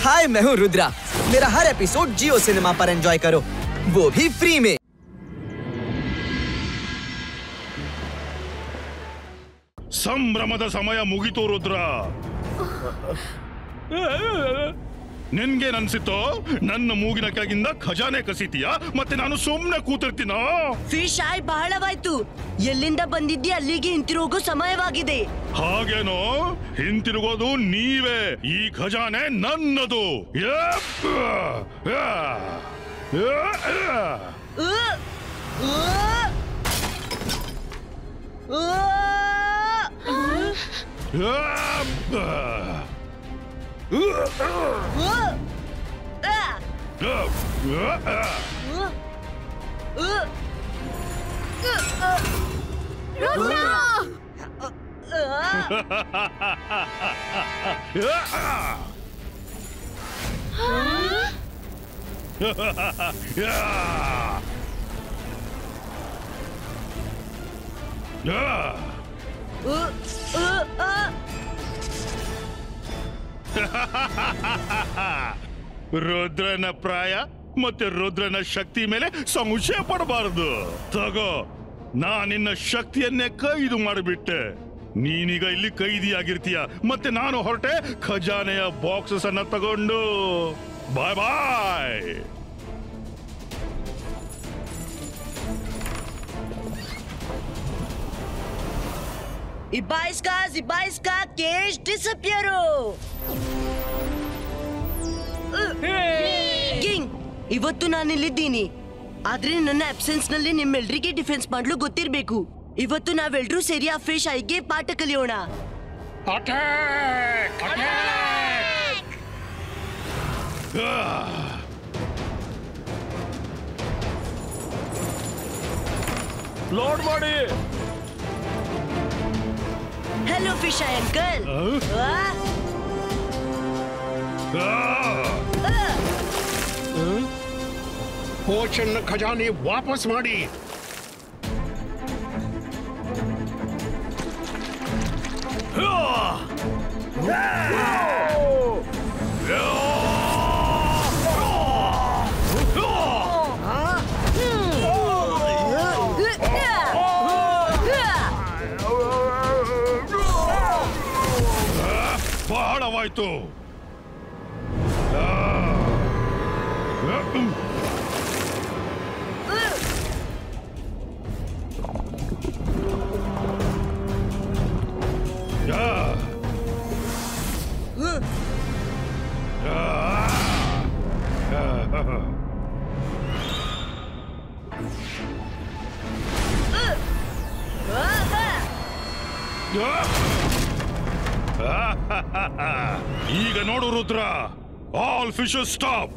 हाय, मैं हूँ रुद्रा। मेरा हर एपिसोड जियो सिनेमा पर एंजॉय करो, वो भी फ्री में। ಸಂಭ್ರಮದ ಸಮಯ ಮುಗಿತು ರುದ್ರ. ನಿನ್ಗೇನನ್ಸಿತ್ತೋ? ನನ್ನ ಮೂಗಿನ ಕೆಳಗಿಂದ ಖಜಾನೆ ಕಸಿತೀಯಾ? ಮತ್ತೆ ನಾನು ಸುಮ್ನೆ ಕೂತಿರ್ತೀನೋ? ಫಿಶ್ ಆಯ್ ಬಹಳವಾಯ್ತು. ಎಲ್ಲಿಂದ ಬಂದಿದ್ದಿ ಅಲ್ಲಿಗೆ ಹಿಂತಿರುಗೋ ಸಮಯವಾಗಿದೆ. ಹಾಗೇನೋ? ಹಿಂತಿರುಗೋದು ನೀವೇ. ಈ ಖಜಾನೆ ನನ್ನದು. ರುದ್ರನ ಪ್ರಾಯ ಮತ್ತೆ ರುದ್ರನ ಶಕ್ತಿ ಮೇಲೆ ಸಂಶಯ ಪಡಬಾರದು. ತಗೋ, ನಾನಿನ್ನ ಶಕ್ತಿಯನ್ನೇ ಕೈದು ಮಾಡಿಬಿಟ್ಟೆ. ನೀನೀಗ ಇಲ್ಲಿ ಕೈದಿಯಾಗಿರ್ತೀಯ. ಮತ್ತೆ ನಾನು ಹೊರಟೆ ಖಜಾನೆಯ ಬಾಕ್ಸಸ್ ಅನ್ನ ತಗೊಂಡು. ಬಾಯ್ ಬಾಯ್. Ibaiska, cage disappearo. ಕಿಂಗ್, ಇವತ್ತು ನಾನಿಲ್ಲಿದ್ದೀನಿ. ಆದ್ರೆ ನನ್ನ ಅಬ್ಸೆನ್ಸ್ ನಲ್ಲಿ ನಿಮ್ಮೆಲ್ರಿಗೆ ಡಿಫೆನ್ಸ್ ಮಾಡ್ಲು ಗೊತ್ತಿರ್ಬೇಕು. ಇವತ್ತು ನಾವೆಲ್ಲರೂ ಸೇರಿ ಆ ಫಿಶ್ ಐಗೆ ಪಾಠ ಕಲಿಯೋಣ. ಲೋಡ್ ಮಾಡಿ. हेलो फिश आई अंकल. ಪೋಷನ್ ಖಜಾನೆ ವಾಪಸ್ ಮಾಡಿ. ಬಹಳವಾಯ್ತು. ಈಗ ನೋಡು Rudra, all fishes stop.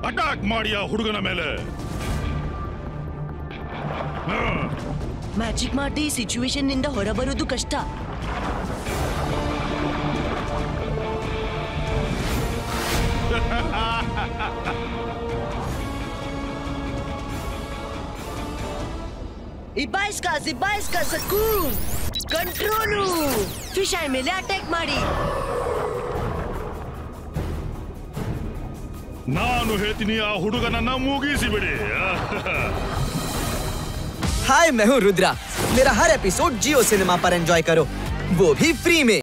Attack ಮಾಡಿ ಆ ಹುಡುಗನ ಮೇಲೆ. ಮ್ಯಾಜಿಕ್ ಮಾಡಿ ಈ ಸಿಚುವೇಶನ್ ನಿಂದ ಹೊರಬರೋದು ಕಷ್ಟ. ಇಬಾಯಿಸ್ಕಾ ಸಕೂನ್ ಕಂಟ್ರೋಲು. ಫಿಶ್ ಐ ಮೇಲೆ ಅಟ್ಯಾಕ್ ಮಾಡಿ. ನಾನು ಹೇಳ್ತೀನಿ, ಆ ಹುಡುಗನನ್ನ ಮುಗಿಸಿ ಬಿಡಿ. हाय, मैं हूँ रुद्रा। मेरा हर एपिसोड जियो सिनेमा पर एंजॉय करो, वो भी फ्री में।